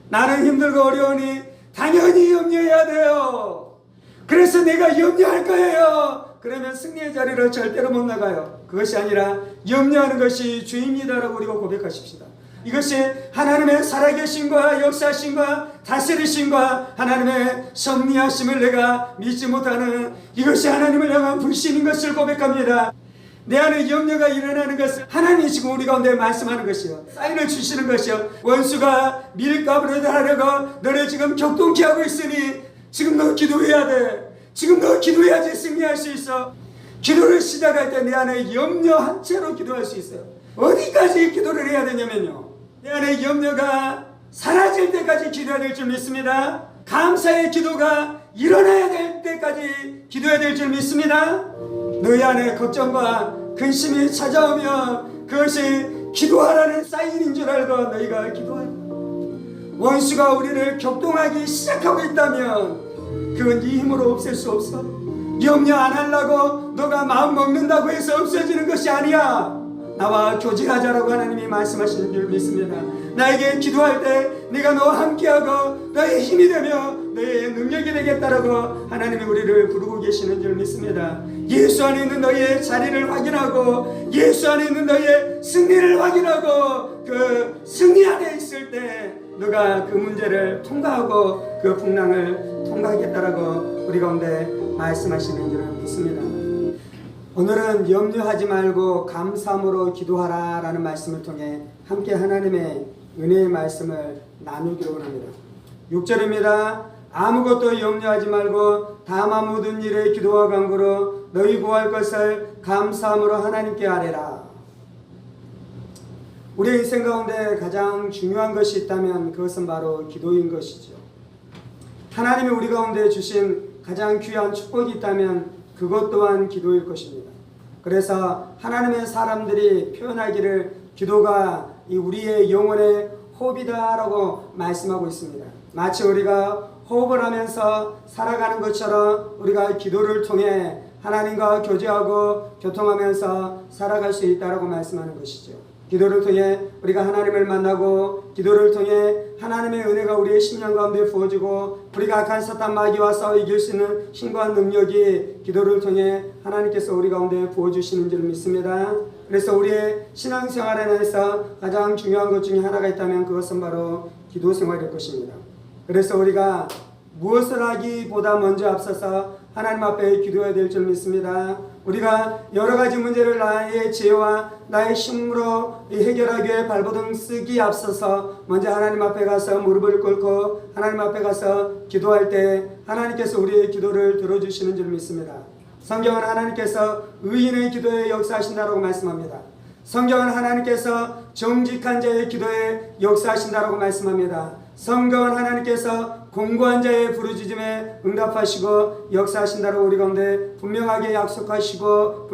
나는 힘들고 어려우니 당연히 염려해야 돼요. 그래서 내가 염려할 거예요. 그러면 승리의 자리로 절대로 못 나가요. 그것이 아니라 염려하는 것이 주입니다라고 우리가 고백하십시다. 이것이 하나님의 살아계심과 역사심과 다스리심과 하나님의 섭리하심을 내가 믿지 못하는 이것이 하나님을 향한 불신인 것을 고백합니다. 내 안에 염려가 일어나는 것은 하나님이 지금 우리 가운데 말씀하는 것이요, 사인을 주시는 것이요, 원수가 밀가부를 하려고 너를 지금 격동케 하고 있으니 지금 너 기도해야 돼. 지금 너 기도해야지 승리할 수 있어. 기도를 시작할 때 내 안에 염려한 채로 기도할 수 있어요. 어디까지 기도를 해야 되냐면요, 내 안에 염려가 사라질 때까지 기도해야 될 줄 믿습니다. 감사의 기도가 일어나야 될 때까지 기도해야 될 줄 믿습니다. 너희 안에 걱정과 근심이 찾아오면 그것이 기도하라는 사인인 줄 알고 너희가 기도하라. 원수가 우리를 격동하기 시작하고 있다면 그건 네 힘으로 없앨 수 없어. 염려 안 하려고 너가 마음 먹는다고 해서 없어지는 것이 아니야. 나와 교제하자라고 하나님이 말씀하시는 줄 믿습니다. 나에게 기도할 때 내가 너와 함께하고 너의 힘이 되며 너의 능력이 되겠다라고 하나님이 우리를 부르고 계시는 줄 믿습니다. 예수 안에 있는 너의 자리를 확인하고 예수 안에 있는 너의 승리를 확인하고 그 승리 안에 있을 때 너가 그 문제를 통과하고 그 풍랑을 통과하겠다라고 우리 가운데 말씀하시는 줄 믿습니다. 오늘은 염려하지 말고 감사함으로 기도하라 라는 말씀을 통해 함께 하나님의 은혜의 말씀을 나누기로 합니다. 6절입니다. 아무것도 염려하지 말고 다만 모든 일에 기도와 간구로 너희 구할 것을 감사함으로 하나님께 아뢰라. 우리의 인생 가운데 가장 중요한 것이 있다면 그것은 바로 기도인 것이죠. 하나님이 우리 가운데 주신 가장 귀한 축복이 있다면 그것 또한 기도일 것입니다. 그래서 하나님의 사람들이 표현하기를 기도가 우리의 영혼의 호흡이다라고 말씀하고 있습니다. 마치 우리가 호흡을 하면서 살아가는 것처럼 우리가 기도를 통해 하나님과 교제하고 교통하면서 살아갈 수 있다라고 말씀하는 것이죠. 기도를 통해 우리가 하나님을 만나고 기도를 통해 하나님의 은혜가 우리의 심령 가운데 부어지고 우리가 악한 사탄 마귀와 싸워 이길 수 있는 힘과 능력이 기도를 통해 하나님께서 우리 가운데 부어주시는 줄 믿습니다. 그래서 우리의 신앙생활 안에서 가장 중요한 것 중에 하나가 있다면 그것은 바로 기도 생활일 것입니다. 그래서 우리가 무엇을 하기보다 먼저 앞서서 하나님 앞에 기도해야 될 줄 믿습니다. 우리가 여러 가지 문제를 나의 지혜와 나의 힘으로 해결하기 위해 발버둥 쓰기 앞서서 먼저 하나님 앞에 가서 무릎을 꿇고 하나님 앞에 가서 기도할 때 하나님께서 우리의 기도를 들어주시는 줄 믿습니다. 성경은 하나님께서 의인의 기도에 역사하신다라고 말씀합니다. 성경은 하나님께서 정직한 자의 기도에 역사하신다라고 말씀합니다. 성경은 하나님께서 공고한 자의 부르짖음에 응답하시고 역사하신다라고 우리 가운데 분명하게 약속하시고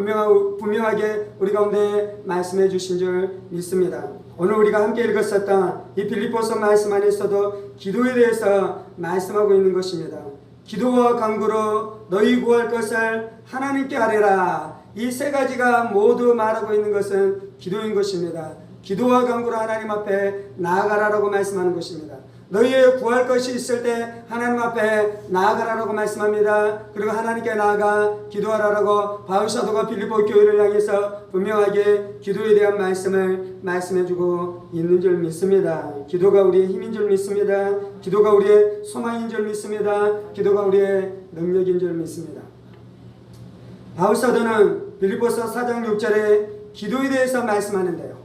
분명하게 우리 가운데 말씀해 주신 줄 믿습니다. 오늘 우리가 함께 읽었었던 이 빌립보서 말씀 안에서도 기도에 대해서 말씀하고 있는 것입니다. 기도와 간구로 너희 구할 것을 하나님께 아뢰라. 이 세 가지가 모두 말하고 있는 것은 기도인 것입니다. 기도와 간구로 하나님 앞에 나아가라라고 말씀하는 것입니다. 너희의 구할 것이 있을 때 하나님 앞에 나아가라라고 말씀합니다. 그리고 하나님께 나아가 기도하라라고 바울 사도가 빌립보 교회를 향해서 분명하게 기도에 대한 말씀을 말씀해주고 있는 줄 믿습니다. 기도가 우리의 힘인 줄 믿습니다. 기도가 우리의 소망인 줄 믿습니다. 기도가 우리의 능력인 줄 믿습니다. 바울 사도는 빌립보서 4장 6절에 기도에 대해서 말씀하는데요,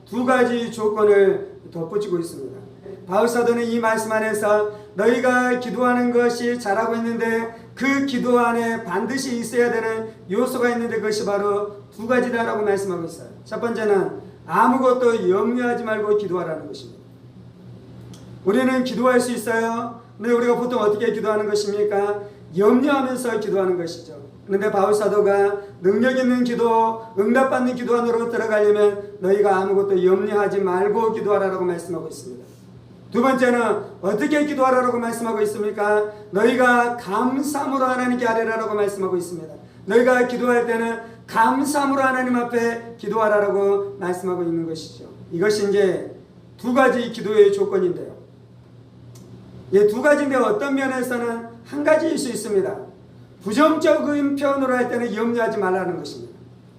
두 가지 조건을 덧붙이고 있습니다. 바울 사도는 이 말씀 안에서 너희가 기도하는 것이 잘하고 있는데 그 기도 안에 반드시 있어야 되는 요소가 있는데 그것이 바로 두 가지다라고 말씀하고 있어요. 첫 번째는 아무것도 염려하지 말고 기도하라는 것입니다. 우리는 기도할 수 있어요. 근데 우리가 보통 어떻게 기도하는 것입니까? 염려하면서 기도하는 것이죠. 그런데 바울 사도가 능력 있는 기도, 응답받는 기도 안으로 들어가려면 너희가 아무것도 염려하지 말고 기도하라고 말씀하고 있습니다. 두 번째는 어떻게 기도하라고 말씀하고 있습니까? 너희가 감사함으로 하나님께 아뢰라라고 말씀하고 있습니다. 너희가 기도할 때는 감사함으로 하나님 앞에 기도하라고 말씀하고 있는 것이죠. 이것이 이제 두 가지 기도의 조건인데요. 두 가지인데 어떤 면에서는 한 가지일 수 있습니다. 부정적인 표현으로 할 때는 염려하지 말라는 것입니다.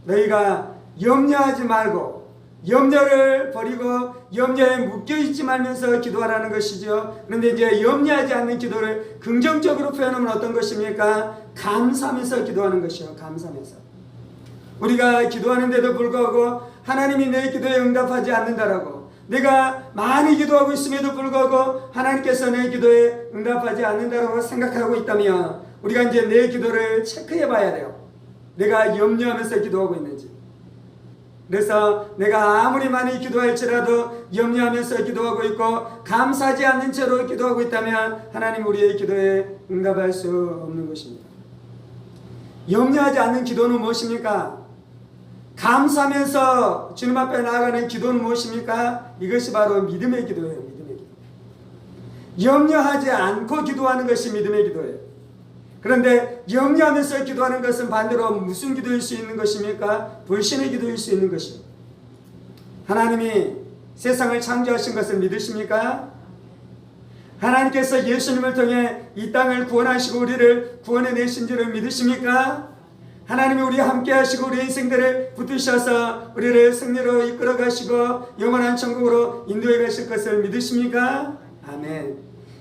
너희가 염려하지 말고 염려를 버리고 염려에 묶여있지 말면서 기도하라는 것이죠. 그런데 이제 염려하지 않는 기도를 긍정적으로 표현하면 어떤 것입니까? 감사하면서 기도하는 것이요. 감사하면서. 우리가 기도하는데도 불구하고 하나님이 내 기도에 응답하지 않는다라고, 내가 많이 기도하고 있음에도 불구하고 하나님께서 내 기도에 응답하지 않는다라고 생각하고 있다면 우리가 이제 내 기도를 체크해 봐야 돼요. 내가 염려하면서 기도하고 있는지. 그래서 내가 아무리 많이 기도할지라도 염려하면서 기도하고 있고 감사하지 않는 채로 기도하고 있다면 하나님 우리의 기도에 응답할 수 없는 것입니다. 염려하지 않는 기도는 무엇입니까? 감사하면서 주님 앞에 나아가는 기도는 무엇입니까? 이것이 바로 믿음의 기도예요. 믿음의 기도. 염려하지 않고 기도하는 것이 믿음의 기도예요. 그런데 염려하면서 기도하는 것은 반대로 무슨 기도일 수 있는 것입니까? 불신의 기도일 수 있는 것입니다. 하나님이 세상을 창조하신 것을 믿으십니까? 하나님께서 예수님을 통해 이 땅을 구원하시고 우리를 구원해내신 줄을 믿으십니까? 하나님이 우리와 함께 하시고 우리 인생들을 붙드셔서 우리를 승리로 이끌어 가시고 영원한 천국으로 인도해 가실 것을 믿으십니까? 아멘.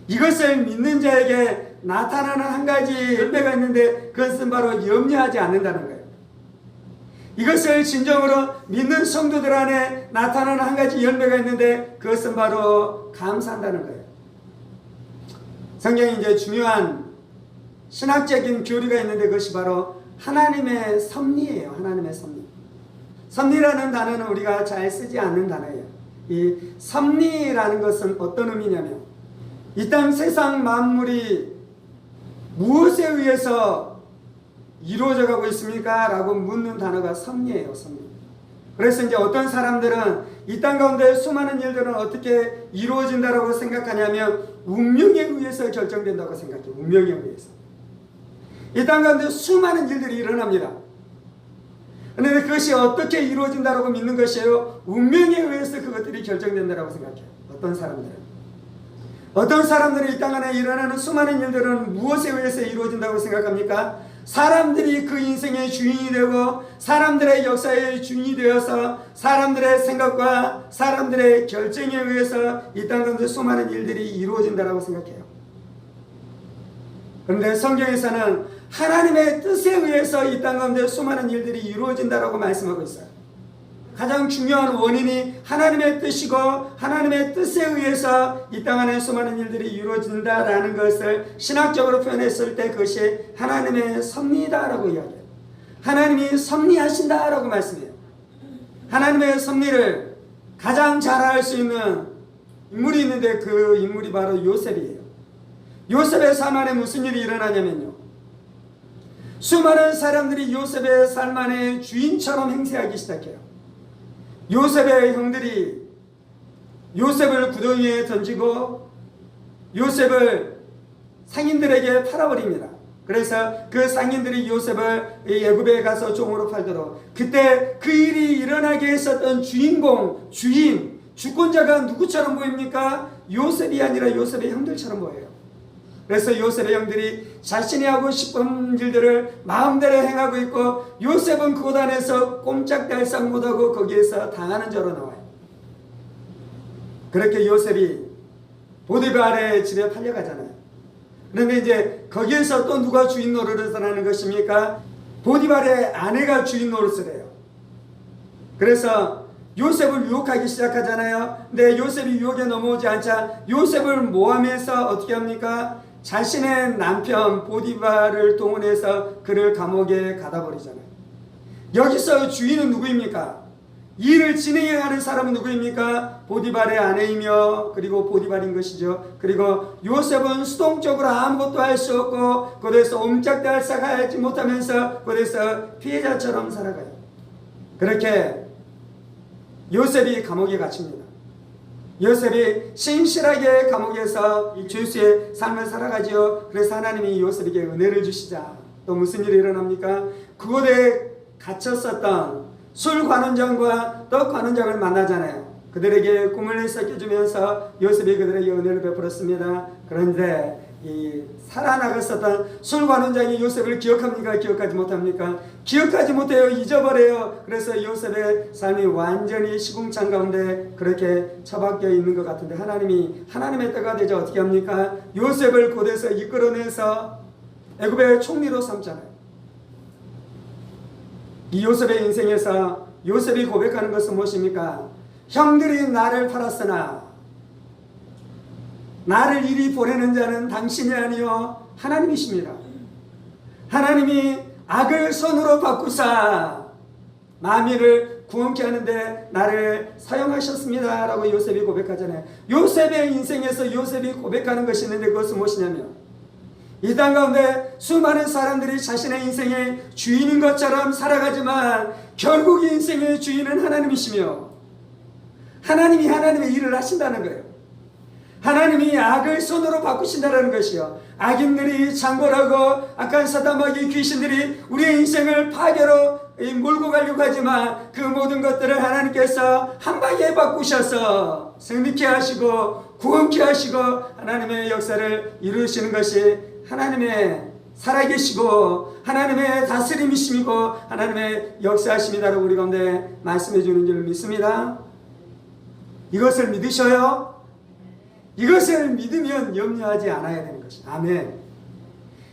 이것을 믿는 자에게 나타나는 한 가지 열매가 있는데 그것은 바로 염려하지 않는다는 거예요. 이것을 진정으로 믿는 성도들 안에 나타나는 한 가지 열매가 있는데 그것은 바로 감사한다는 거예요. 성경에 이제 중요한 신학적인 교리가 있는데 그것이 바로 하나님의 섭리예요. 하나님의 섭리. 섭리라는 단어는 우리가 잘 쓰지 않는 단어예요. 이 섭리라는 것은 어떤 의미냐면 이 땅 세상 만물이 무엇에 의해서 이루어져 가고 있습니까? 라고 묻는 단어가 섭리예요. 섭리. 그래서 이제 어떤 사람들은 이 땅 가운데 수많은 일들은 어떻게 이루어진다라고 생각하냐면 운명에 의해서 결정된다고 생각해요. 운명에 의해서. 이 땅 가운데 수많은 일들이 일어납니다. 그런데 그것이 어떻게 이루어진다라고 믿는 것이에요? 운명에 의해서 그것들이 결정된다라고 생각해요. 어떤 사람들은 이 땅 안에 일어나는 수많은 일들은 무엇에 의해서 이루어진다고 생각합니까? 사람들이 그 인생의 주인이 되고 사람들의 역사의 주인이 되어서 사람들의 생각과 사람들의 결정에 의해서 이 땅 가운데 수많은 일들이 이루어진다고 생각해요. 그런데 성경에서는 하나님의 뜻에 의해서 이 땅 가운데 수많은 일들이 이루어진다고 말씀하고 있어요. 가장 중요한 원인이 하나님의 뜻이고 하나님의 뜻에 의해서 이 땅 안에 수많은 일들이 이루어진다라는 것을 신학적으로 표현했을 때 그것이 하나님의 섭리다라고 이야기해요. 하나님이 섭리하신다라고 말씀해요. 하나님의 섭리를 가장 잘 알 수 있는 인물이 있는데 그 인물이 바로 요셉이에요. 요셉의 삶 안에 무슨 일이 일어나냐면요, 수많은 사람들이 요셉의 삶 안에 주인처럼 행세하기 시작해요. 요셉의 형들이 요셉을 구덩이에 던지고 요셉을 상인들에게 팔아버립니다. 그래서 그 상인들이 요셉을 애굽에 가서 종으로 팔도록, 그때 그 일이 일어나게 했었던 주인공, 주인, 주권자가 누구처럼 보입니까? 요셉이 아니라 요셉의 형들처럼 보여요. 그래서 요셉의 형들이 자신이 하고 싶은 일들을 마음대로 행하고 있고 요셉은 그곳 안에서 꼼짝달싹 못하고 거기에서 당하는 자로 나와요. 그렇게 요셉이 보디발의 집에 팔려가잖아요. 그런데 이제 거기에서 또 누가 주인 노릇을 하는 것입니까? 보디발의 아내가 주인 노릇을 해요. 그래서 요셉을 유혹하기 시작하잖아요. 근데 요셉이 유혹에 넘어오지 않자 요셉을 모함해서 어떻게 합니까? 자신의 남편 보디발을 동원해서 그를 감옥에 가다 버리잖아요. 여기서 주인은 누구입니까? 이 일을 진행하는 사람은 누구입니까? 보디발의 아내이며 그리고 보디발인 것이죠. 그리고 요셉은 수동적으로 아무것도 할 수 없고 그곳에서 옴짝달싹하지 못하면서 그곳에서 피해자처럼 살아가요. 그렇게 요셉이 감옥에 갇힙니다. 요셉이 신실하게 감옥에서 이 죄수의 삶을 살아가지요. 그래서 하나님이 요셉에게 은혜를 주시자 또 무슨 일이 일어납니까? 그곳에 갇혔었던 술 관원장과 떡 관원장을 만나잖아요. 그들에게 꿈을 섞여주면서 요셉이 그들에게 은혜를 베풀었습니다. 그런데 이 살아나갔었던 술관원장이 요셉을 기억합니까? 기억하지 못합니까? 기억하지 못해요. 잊어버려요. 그래서 요셉의 삶이 완전히 시궁창 가운데 그렇게 처박혀 있는 것 같은데 하나님의 때가 되자 어떻게 합니까? 요셉을 고대에서 이끌어내서 애굽의 총리로 삼잖아요. 이 요셉의 인생에서 요셉이 고백하는 것은 무엇입니까? 형들이 나를 팔았으나 나를 이리 보내는 자는 당신이 아니요 하나님이십니다. 하나님이 악을 손으로 바꾸사 만민을 구원케 하는데 나를 사용하셨습니다 라고 요셉이 고백하잖아요. 요셉의 인생에서 요셉이 고백하는 것이 있는데 그것은 무엇이냐면 이 땅 가운데 수많은 사람들이 자신의 인생의 주인인 것처럼 살아가지만 결국 인생의 주인은 하나님이시며 하나님이 하나님의 일을 하신다는 거예요. 하나님이 악을 손으로 바꾸신다는 것이요. 악인들이 장벌하고 악한 사단마귀 귀신들이 우리의 인생을 파괴로 몰고 가려고 하지만 그 모든 것들을 하나님께서 한 방에 바꾸셔서 승리케 하시고 구원케 하시고 하나님의 역사를 이루시는 것이 하나님의 살아계시고 하나님의 다스림이심이고 하나님의 역사하심이다라고 우리 가운데 말씀해 주는 줄 믿습니다. 이것을 믿으셔요? 이것을 믿으면 염려하지 않아야 되는 것이 아멘.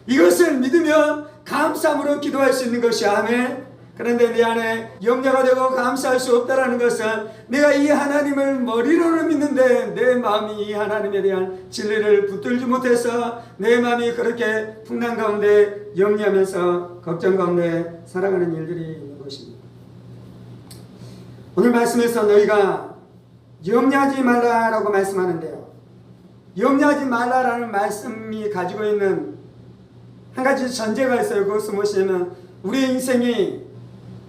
이것을 믿으면 감사함으로 기도할 수 있는 것이 아멘. 그런데 내 안에 염려가 되고 감사할 수 없다라는 것은 내가 이 하나님을 머리로는 믿는데 내 마음이 이 하나님에 대한 진리를 붙들지 못해서 내 마음이 그렇게 풍랑 가운데 염려하면서 걱정 가운데 살아가는 일들이 있는 것입니다. 오늘 말씀에서 너희가 염려하지 말라라고 말씀하는데요. 염려하지 말라라는 말씀이 가지고 있는 한 가지 전제가 있어요. 그것은 무엇이냐면 우리의 인생이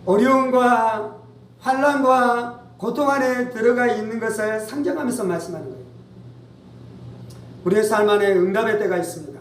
어려움과 환난과 고통 안에 들어가 있는 것을 상정하면서 말씀하는 거예요. 우리의 삶 안에 응답의 때가 있습니다.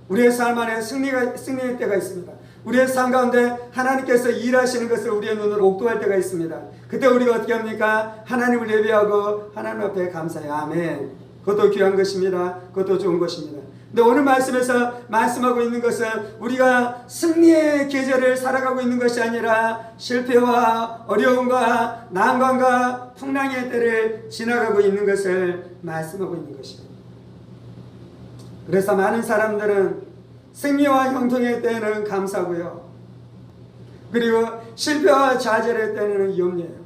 우리의 삶 안에 승리의 때가 있습니다. 우리의 삶 가운데 하나님께서 일하시는 것을 우리의 눈으로 옥도할 때가 있습니다. 그때 우리가 어떻게 합니까? 하나님을 예배하고 하나님 앞에 감사해요. 아멘. 그것도 귀한 것입니다. 그것도 좋은 것입니다. 근데 오늘 말씀에서 말씀하고 있는 것은 우리가 승리의 계절을 살아가고 있는 것이 아니라 실패와 어려움과 난관과 풍랑의 때를 지나가고 있는 것을 말씀하고 있는 것입니다. 그래서 많은 사람들은 승리와 형통의 때는 감사고요. 그리고 실패와 좌절의 때는 염려해요.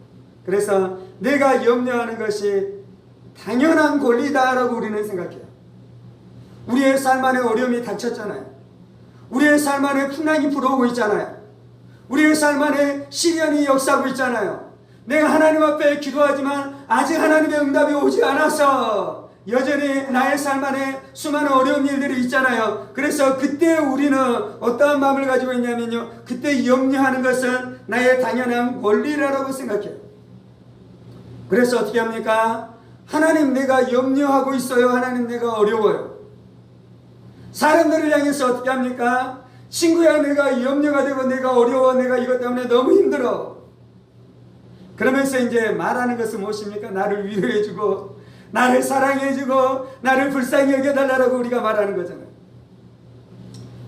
그래서 내가 염려하는 것이 당연한 권리다라고 우리는 생각해요. 우리의 삶 안에 어려움이 닥쳤잖아요. 우리의 삶 안에 풍랑이 불어오고 있잖아요. 우리의 삶 안에 시련이 역사하고 있잖아요. 내가 하나님 앞에 기도하지만 아직 하나님의 응답이 오지 않아서 여전히 나의 삶 안에 수많은 어려운 일들이 있잖아요. 그래서 그때 우리는 어떠한 마음을 가지고 있냐면요, 그때 염려하는 것은 나의 당연한 권리라고 생각해요. 그래서 어떻게 합니까? 하나님, 내가 염려하고 있어요. 하나님, 내가 어려워요. 사람들을 향해서 어떻게 합니까? 친구야, 내가 염려가 되고 내가 어려워. 내가 이것 때문에 너무 힘들어. 그러면서 이제 말하는 것은 무엇입니까? 나를 위로해주고 나를 사랑해주고 나를 불쌍히 여겨달라고 우리가 말하는 거잖아요.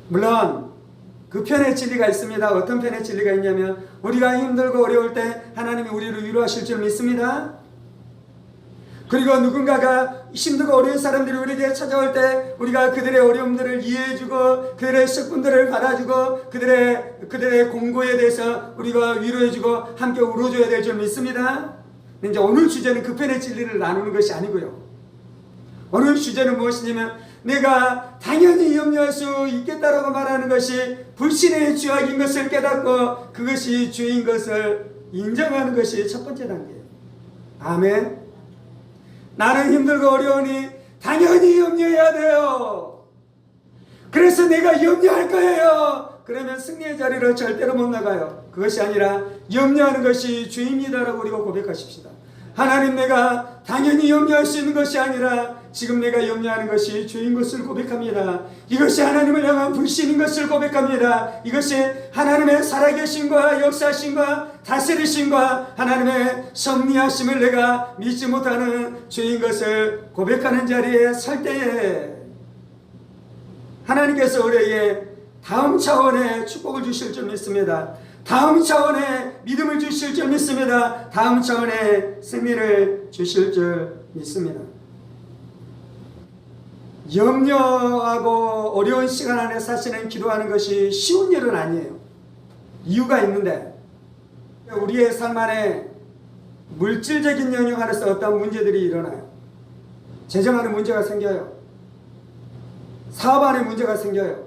물론 그 편의 진리가 있습니다. 어떤 편의 진리가 있냐면 우리가 힘들고 어려울 때 하나님이 우리를 위로하실 줄 믿습니다. 그리고 누군가가 힘들고 어려운 사람들이 우리에게 찾아올 때 우리가 그들의 어려움들을 이해해주고 그들의 슬픔들을 받아주고 그들의 공고에 대해서 우리가 위로해주고 함께 울어줘야 될 줄 믿습니다. 이제 오늘 주제는 그 편의 진리를 나누는 것이 아니고요. 오늘 주제는 무엇이냐면 내가 당연히 염려할 수 있겠다라고 말하는 것이 불신의 죄악인 것을 깨닫고 그것이 죄인 것을 인정하는 것이 첫 번째 단계예요. 아멘. 나는 힘들고 어려우니 당연히 염려해야 돼요. 그래서 내가 염려할 거예요. 그러면 승리의 자리로 절대로 못 나가요. 그것이 아니라 염려하는 것이 죄입니다라고 우리가 고백하십시다. 하나님, 내가 당연히 염려할 수 있는 것이 아니라 지금 내가 염려하는 것이 죄인 것을 고백합니다. 이것이 하나님을 향한 불신인 것을 고백합니다. 이것이 하나님의 살아계심과 역사심과 다스리심과 하나님의 섭리하심을 내가 믿지 못하는 죄인 것을 고백하는 자리에 설 때에 하나님께서 우리에게 다음 차원의 축복을 주실 줄 믿습니다. 다음 차원의 믿음을 주실 줄 믿습니다. 다음 차원의 승리를 주실 줄 믿습니다. 염려하고 어려운 시간 안에 사실은 기도하는 것이 쉬운 일은 아니에요. 이유가 있는데 우리의 삶 안에 물질적인 영역 안에서 어떤 문제들이 일어나요. 재정 안에 문제가 생겨요. 사업 안에 문제가 생겨요.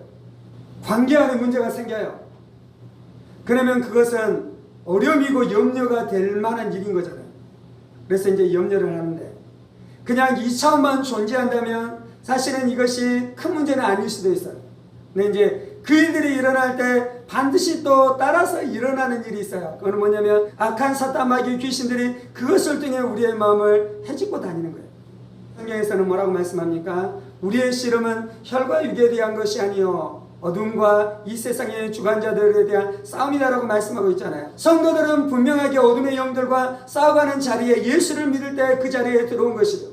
관계 안에 문제가 생겨요. 그러면 그것은 어려움이고 염려가 될 만한 일인 거잖아요. 그래서 이제 염려를 하는데 그냥 2차원만 존재한다면 사실은 이것이 큰 문제는 아닐 수도 있어요. 근데 이제 그 일들이 일어날 때 반드시 또 따라서 일어나는 일이 있어요. 그건 뭐냐면 악한 사탄 마귀 귀신들이 그것을 통해 우리의 마음을 헤집고 다니는 거예요. 성경에서는 뭐라고 말씀합니까? 우리의 씨름은 혈과 육에 대한 것이 아니요 어둠과 이 세상의 주관자들에 대한 싸움이다라고 말씀하고 있잖아요. 성도들은 분명하게 어둠의 영들과 싸워가는 자리에 예수를 믿을 때 그 자리에 들어온 것이죠.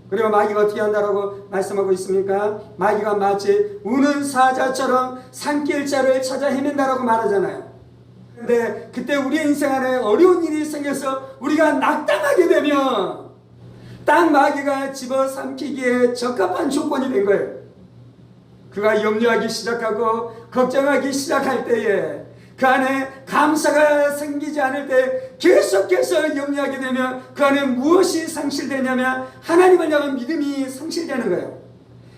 그리고 마귀가 어떻게 한다라고 말씀하고 있습니까? 마귀가 마치 우는 사자처럼 산길자를 찾아 헤맨다라고 말하잖아요. 그런데 그때 우리의 인생 안에 어려운 일이 생겨서 우리가 낙담하게 되면 딱 마귀가 집어삼키기에 적합한 조건이 된 거예요. 그가 염려하기 시작하고 걱정하기 시작할 때에 그 안에 감사가 생기지 않을 때 계속해서 염려하게 되면 그 안에 무엇이 상실되냐면 하나님을 향한 믿음이 상실되는 거예요.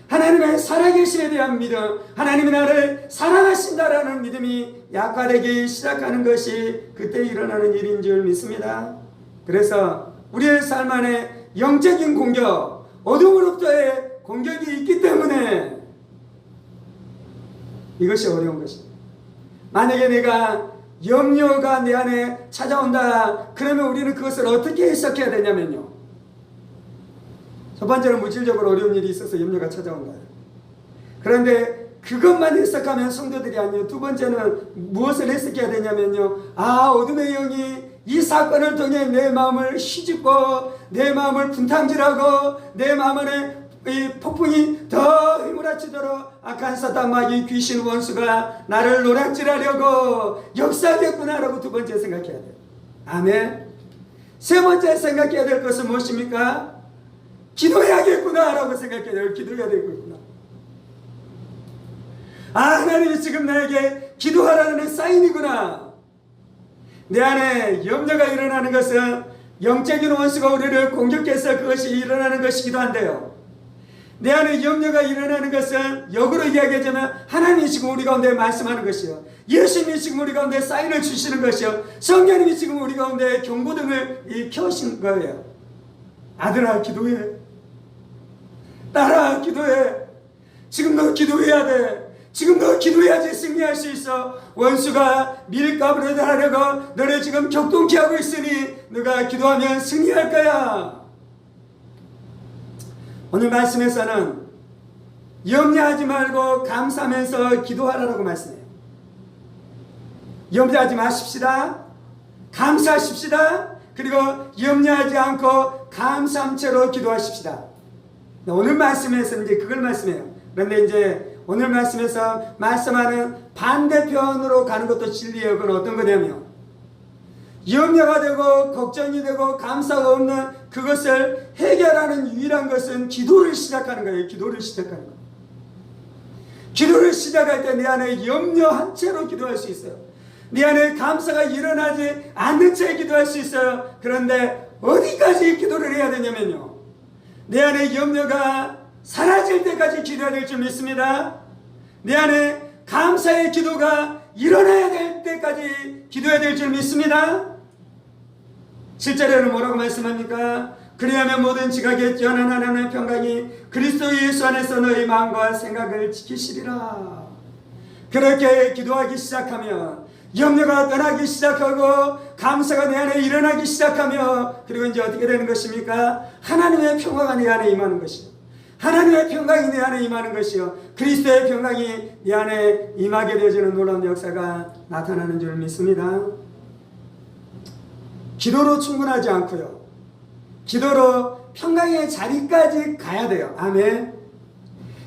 하나님의 살아계심에 대한 믿음, 하나님이 나를 사랑하신다라는 믿음이 약화되기 시작하는 것이 그때 일어나는 일인 줄 믿습니다. 그래서 우리의 삶 안에 영적인 공격, 어둠으로부터의 공격이 있기 때문에 이것이 어려운 것입니다. 만약에 내가 염려가 내 안에 찾아온다 그러면 우리는 그것을 어떻게 해석해야 되냐면요, 첫 번째는 물질적으로 어려운 일이 있어서 염려가 찾아온다. 그런데 그것만 해석하면 성도들이 아니에요. 두 번째는 무엇을 해석해야 되냐면요, 어둠의 영이 이 사건을 통해 내 마음을 휘집고 내 마음을 분탕질하고 내 마음 안에 이 폭풍이 더 휘몰아치도록 악한 사탄 마귀 귀신 원수가 나를 노략질하려고 역사하겠구나라고 두 번째 생각해야 돼요. 아멘. 세 번째 생각해야 될 것은 무엇입니까? 기도해야겠구나라고 생각해야 돼요. 기도해야 되겠구나. 하나님이 지금 나에게 기도하라는 사인이구나. 내 안에 염려가 일어나는 것은 영적인 원수가 우리를 공격해서 그것이 일어나는 것이기도 한데요, 내 안에 염려가 일어나는 것은 역으로 이야기하자면 하나님이 지금 우리 가운데 말씀하는 것이요, 예수님이 지금 우리 가운데 사인을 주시는 것이요, 성령님이 지금 우리 가운데 경고등을 켜신 거예요. 아들아 기도해, 딸아 기도해, 지금 너 기도해야 돼. 지금 너 기도해야지 승리할 수 있어. 원수가 밀가부를 하려고 너를 지금 격동케 하고 있으니 너가 기도하면 승리할 거야. 오늘 말씀에서는 염려하지 말고 감사하면서 기도하라고 말씀해요. 염려하지 마십시다. 감사하십시다. 그리고 염려하지 않고 감사한 채로 기도하십시다. 오늘 말씀에서는 이제 그걸 말씀해요. 그런데 이제 오늘 말씀에서 말씀하는 반대편으로 가는 것도 진리예요. 그건 어떤 거냐면 염려가 되고 걱정이 되고 감사가 없는 그것을 해결하는 유일한 것은 기도를 시작하는 거예요. 기도를 시작하는 거예요. 기도를 시작할 때 내 안에 염려한 채로 기도할 수 있어요. 내 안에 감사가 일어나지 않는 채 기도할 수 있어요. 그런데 어디까지 기도를 해야 되냐면요, 내 안에 염려가 사라질 때까지 기도해야 될 줄 믿습니다. 내 안에 감사의 기도가 일어나야 될 때까지 기도해야 될 줄 믿습니다. 7절에는 뭐라고 말씀합니까? 그리하면 모든 지각에 뛰어난 하나님의 평강이 그리스도 예수 안에서 너희 마음과 생각을 지키시리라. 그렇게 기도하기 시작하면 염려가 떠나기 시작하고 감사가 내 안에 일어나기 시작하며, 그리고 이제 어떻게 되는 것입니까? 하나님의 평화가 내 안에 임하는 것이죠. 하나님의 평강이 내 안에 임하는 것이요 그리스도의 평강이 내 안에 임하게 되어지는 놀라운 역사가 나타나는 줄 믿습니다. 기도로 충분하지 않고요, 기도로 평강의 자리까지 가야 돼요. 아멘.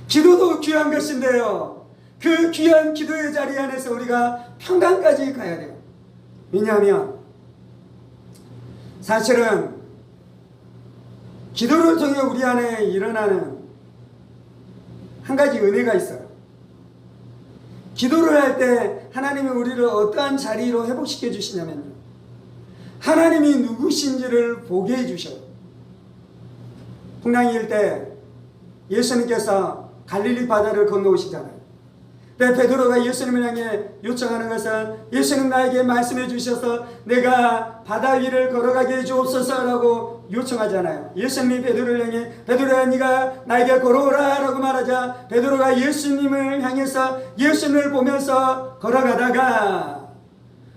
기도도 귀한 것인데요, 그 귀한 기도의 자리 안에서 우리가 평강까지 가야 돼요. 왜냐하면 사실은 기도를 통해 우리 안에 일어나는 한 가지 은혜가 있어요. 기도를 할 때 하나님이 우리를 어떠한 자리로 회복시켜 주시냐면요, 하나님이 누구신지를 보게 해주셔요. 풍랑일 때 예수님께서 갈릴리 바다를 건너오시잖아요. 베드로가 예수님을 향해 요청하는 것은 예수님 나에게 말씀해 주셔서 내가 바다 위를 걸어가게 해 주옵소서라고 요청하잖아요. 예수님이 베드로를 향해 베드로야 네가 나에게 걸어오라 라고 말하자 베드로가 예수님을 향해서 예수님을 보면서 걸어가다가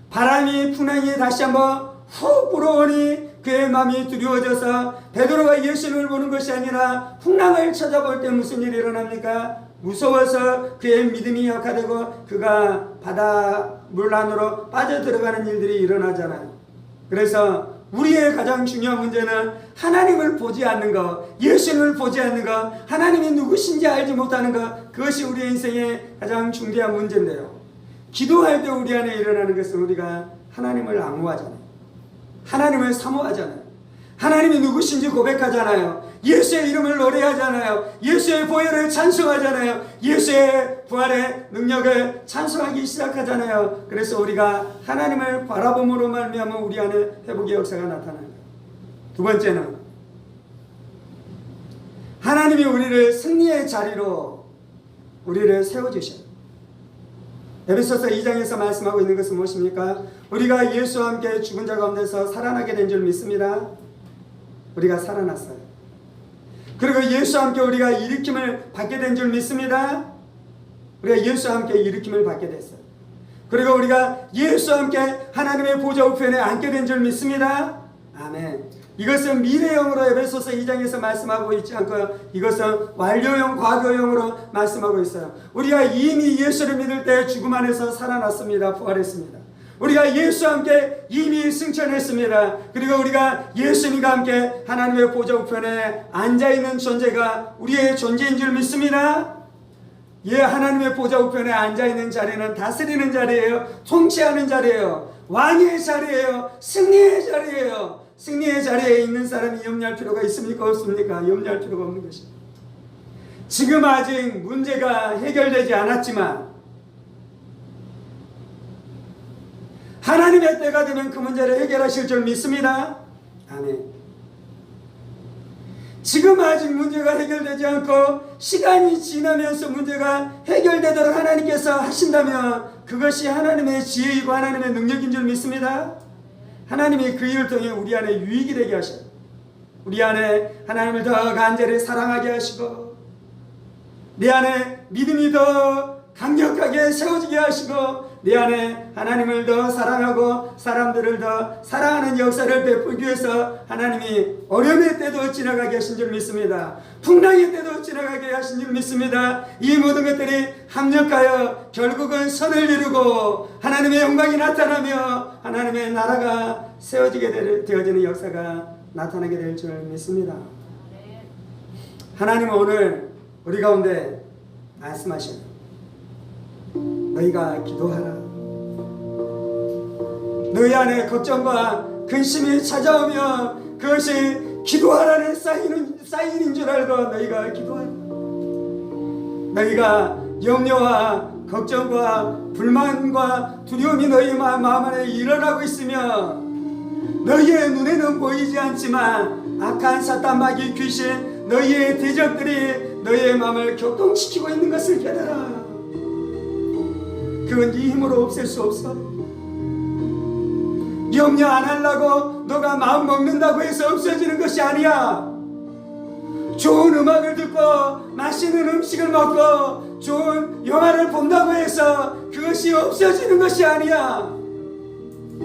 바람이 풍랑이 다시 한번 훅 불어오니 그의 마음이 두려워져서 베드로가 예수님을 보는 것이 아니라 풍랑을 쳐다볼 때 무슨 일이 일어납니까? 무서워서 그의 믿음이 약화되고 그가 바닷물 안으로 빠져들어가는 일들이 일어나잖아요. 그래서 우리의 가장 중요한 문제는 하나님을 보지 않는 것, 예수님을 보지 않는 것, 하나님이 누구신지 알지 못하는 것, 그것이 우리의 인생의 가장 중대한 문제인데요. 기도할 때 우리 안에 일어나는 것은 우리가 하나님을 앙호하잖아요. 하나님을 사모하잖아요. 하나님이 누구신지 고백하잖아요. 예수의 이름을 노래하잖아요. 예수의 보혈을 찬송하잖아요. 예수의 부활의 능력을 찬송하기 시작하잖아요. 그래서 우리가 하나님을 바라봄으로 말미암아 우리 안에 회복의 역사가 나타나요. 두 번째는 하나님이 우리를 승리의 자리로 우리를 세워주셔요. 에베소서 2장에서 말씀하고 있는 것은 무엇입니까? 우리가 예수와 함께 죽은 자 가운데서 살아나게 된 줄 믿습니다. 우리가 살아났어요. 그리고 예수와 함께 우리가 일으킴을 받게 된 줄 믿습니다. 우리가 예수와 함께 일으킴을 받게 됐어요. 그리고 우리가 예수와 함께 하나님의 보좌 우편에 앉게 된 줄 믿습니다. 아멘. 이것은 미래형으로 에베소서 2장에서 말씀하고 있지 않고 이것은 완료형, 과거형으로 말씀하고 있어요. 우리가 이미 예수를 믿을 때 죽음 안에서 살아났습니다. 부활했습니다. 우리가 예수와 함께 이미 승천했습니다. 그리고 우리가 예수님과 함께 하나님의 보좌 우편에 앉아있는 존재가 우리의 존재인 줄 믿습니다. 예, 하나님의 보좌 우편에 앉아있는 자리는 다스리는 자리예요. 통치하는 자리예요. 왕의 자리예요. 승리의 자리예요. 승리의 자리에 있는 사람이 염려할 필요가 있습니까? 없습니까? 염려할 필요가 없는 것입니다. 지금 아직 문제가 해결되지 않았지만 하나님의 때가 되면 그 문제를 해결하실 줄 믿습니다. 아멘. 지금 아직 문제가 해결되지 않고 시간이 지나면서 문제가 해결되도록 하나님께서 하신다면 그것이 하나님의 지혜이고 하나님의 능력인 줄 믿습니다. 하나님이 그 일을 통해 우리 안에 유익이 되게 하셔요. 우리 안에 하나님을 더 간절히 사랑하게 하시고 내 안에 믿음이 더 강력하게 세워지게 하시고 내 안에 하나님을 더 사랑하고 사람들을 더 사랑하는 역사를 베풀기 위해서 하나님이 어려움의 때도 지나가게 하신 줄 믿습니다. 풍랑의 때도 지나가게 하신 줄 믿습니다. 이 모든 것들이 합력하여 결국은 선을 이루고 하나님의 영광이 나타나며 하나님의 나라가 세워지게 되어지는 역사가 나타나게 될 줄 믿습니다. 하나님은 오늘 우리 가운데 말씀하시는 너희가 기도하라. 너희 안에 걱정과 근심이 찾아오면 그것이 기도하라는 사인인 줄 알고 너희가 기도하라. 너희가 염려와 걱정과 불만과 두려움이 너희 마음 안에 일어나고 있으면 너희의 눈에는 보이지 않지만 악한 사탄 마귀 귀신 너희의 대적들이 너희의 마음을 교통시키고 있는 것을 깨달아. 그건 네 힘으로 없앨 수 없어. 염려 안 하려고 너가 마음 먹는다고 해서 없어지는 것이 아니야. 좋은 음악을 듣고 맛있는 음식을 먹고 좋은 영화를 본다고 해서 그것이 없어지는 것이 아니야.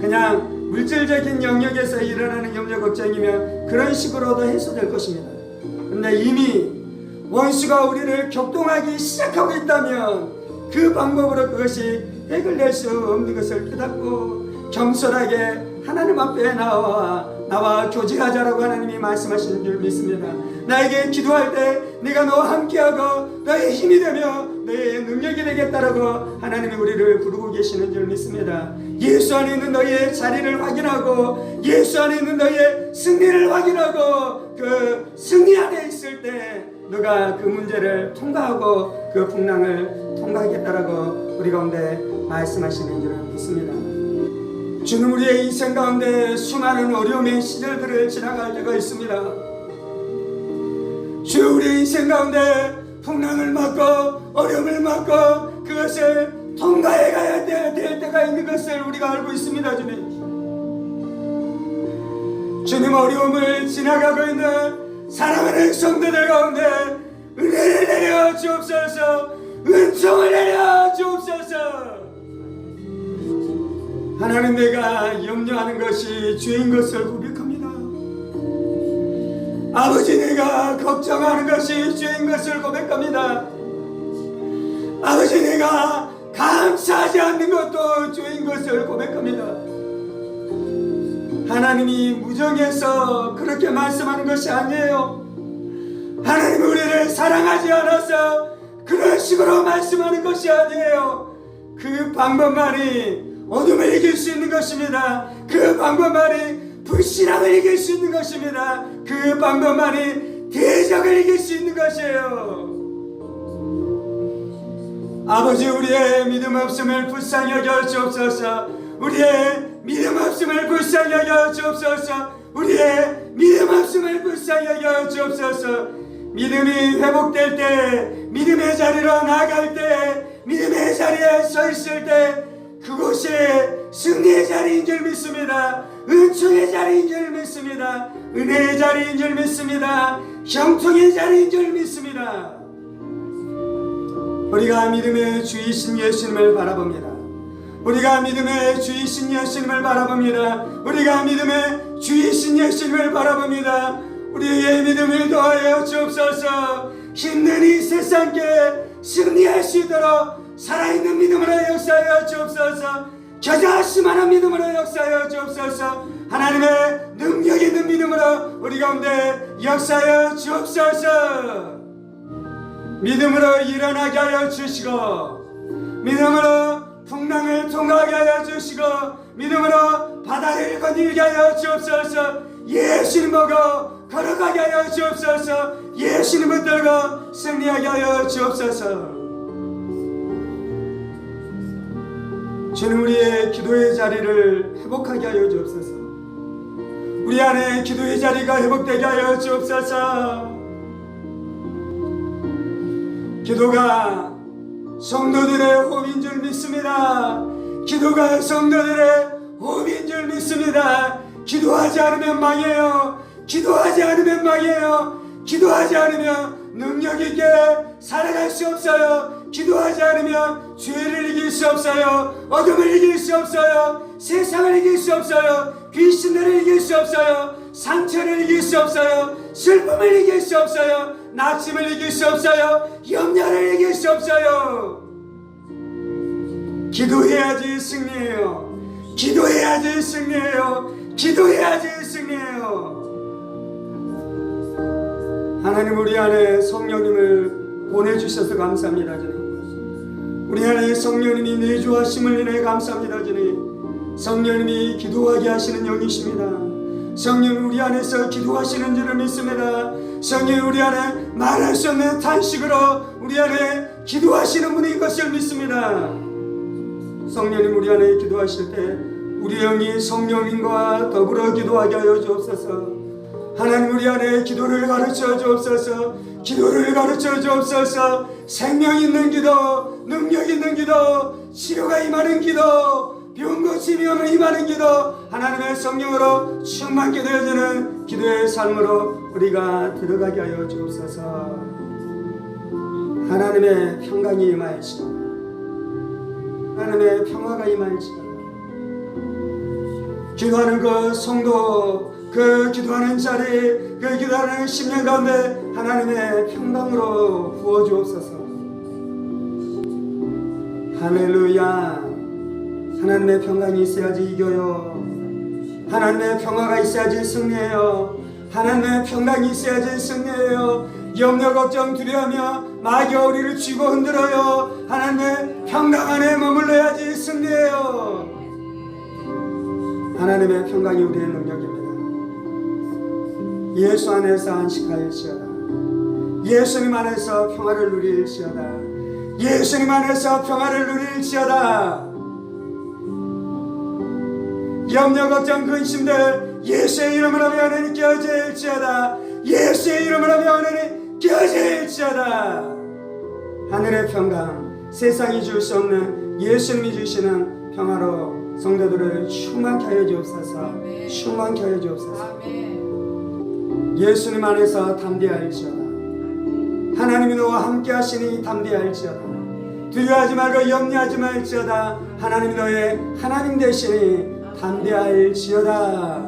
그냥 물질적인 영역에서 일어나는 염려 걱정이면 그런 식으로도 해소될 것입니다. 그런데 이미 원수가 우리를 격동하기 시작하고 있다면 그 방법으로 그것이 해결될 수 없는 것을 깨닫고 겸손하게 하나님 앞에 나와 교제하자라고 하나님이 말씀하시는 줄 믿습니다. 나에게 기도할 때 내가 너와 함께하고 너의 힘이 되며 너의 능력이 되겠다라고 하나님이 우리를 부르고 계시는 줄 믿습니다. 예수 안에 있는 너의 자리를 확인하고 예수 안에 있는 너의 승리를 확인하고 그 승리 안에 있을 때 너가 그 문제를 통과하고 그 풍랑을 통과하겠다라고 우리 가운데 말씀하시는 줄 믿습니다. 주는 우리의 인생 가운데 수많은 어려움의 시절들을 지나갈 때가 있습니다. 주 우리의 인생 가운데 풍랑을 맞고 어려움을 맞고 그것을 통과해 가야 될 때가 있는 것을 우리가 알고 있습니다. 주님 어려움을 지나가고 있는 사랑하는 성도들 가운데 은혜를 내려 주옵소서, 은총을 내려 주옵소서. 하나님, 내가 염려하는 것이 죄인 것을 고백합니다. 아버지, 내가 걱정하는 것이 죄인 것을 고백합니다. 아버지, 내가 감사하지 않는 것도 죄인 것을 고백합니다. 하나님이 무정해서 그렇게 말씀하는 것이 아니에요. 하나님이 우리를 사랑하지 않아서 그런 식으로 말씀하는 것이 아니에요. 그 방법만이 어둠을 이길 수 있는 것입니다. 그 방법만이 불신앙을 이길 수 있는 것입니다. 그 방법만이 대적을 이길 수 있는 것이에요. 아버지, 우리의 믿음 없음을 불쌍히 여겨 주옵소서. 우리의 믿음 없음을 불쌍히 여겨 주옵소서. 우리의 믿음 없음을 불쌍히 여겨 주옵소서. 믿음이 회복될 때, 믿음의 자리로 나아갈 때, 믿음의 자리에 서 있을 때 그곳이 승리의 자리인 줄 믿습니다. 은총의 자리인 줄 믿습니다. 은혜의 자리인 줄 믿습니다. 형통의 자리인 줄 믿습니다. 우리가 믿음의 주이신 예수님을 바라봅니다. 우리가 믿음의 주이신 예수님을 바라봅니다. 우리가 믿음의 주이신 예수님을 바라봅니다. 우리의 믿음을 더하여 주옵소서. 힘든 이 세상에 승리할 수 있도록 살아있는 믿음으로 역사하여 주옵소서. 겨자씨만한 믿음으로 역사하여 주옵소서. 하나님의 능력 있는 믿음으로 우리 가운데 역사하여 주옵소서. 믿음으로 일어나게 하여 주시고, 믿음으로 풍랑을 통과하게 하여 주시고, 믿음으로 바다를 건너게 하여 주옵소서. 예수님 보고 걸어가게 하여 주옵소서. 예수님 붙들고 승리하게 하여 주옵소서. 주님, 우리의 기도의 자리를 회복하게 하여 주옵소서. 우리 안에 기도의 자리가 회복되게 하여 주옵소서. 기도가 성도들의 호흡인 줄 믿습니다. 기도가 성도들의 호흡인 줄 믿습니다. 기도하지 않으면 망해요. 기도하지 않으면 망해요. 기도하지 않으면 능력 있게 살아갈 수 없어요. 기도하지 않으면 죄를 이길 수 없어요. 어둠을 이길 수 없어요. 세상을 이길 수 없어요. 귀신들을 이길 수 없어요. 상처를 이길 수 없어요. 슬픔을 이길 수 없어요. 낙심을 이길 수 없어요. 염려를 이길 수 없어요. 기도해야지 승리해요. 기도해야지 승리해요. 기도해야지 승리해요. 하나님, 우리 안에 성령님을 보내주셔서 감사합니다. 주님, 우리 안에 성령님이 내주하심을 인해 감사합니다. 주님, 성령님이 기도하게 하시는 영이십니다. 성령 우리 안에서 기도하시는 줄을 믿습니다. 성령 우리 안에 말할 수 없는 탄식으로 우리 안에 기도하시는 분인 것을 믿습니다. 성령님, 우리 안에 기도하실 때 우리 영이 성령님과 더불어 기도하게 하여 주옵소서. 하나님, 우리 안에 기도를 가르쳐 주옵소서. 기도를 가르쳐 주옵소서. 생명 있는 기도, 능력 있는 기도, 치료가 임하는 기도, 병 고침이 임하는 기도, 하나님의 성령으로 충만케 되어지는 기도의 삶으로 우리가 들어가게 하여 주옵소서. 하나님의 평강이 임하시고 하나님의 평화가 임하시고 기도하는 그 성도, 그 기도하는 자리, 그 기도하는 심령 가운데 하나님의 평강으로 부어주옵소서. 할렐루야. 하나님의 평강이 있어야지 이겨요. 하나님의 평화가 있어야지 승리해요. 하나님의 평강이 있어야지 승리해요. 염려 걱정 두려워하며 마귀가 우리를 쥐고 흔들어요. 하나님의 평강 안에 머물러야지 승리해요. 하나님의 평강이 우리의 능력입니다. 예수 안에서 안식하일지어다. 예수님 안에서 평화를 누릴지어다. 예수님 안에서 평화를 누릴지어다. 염려 걱정 근심들 예수의 이름으로 변하니 깨어질지어다. 예수의 이름으로 변하니 깨어질지어다. 하늘의 평강, 세상이 줄 수 없는 예수님이 주시는 평화로 성도들을 충만케 하여 주옵소서. 충만케 하여 주옵소서. 예수님 안에서 담대할지어다. 하나님이 너와 함께 하시니 담대할지어다. 두려워하지 말고 염려하지 말지어다. 하나님이 너의 하나님 되시니 담대할지어다.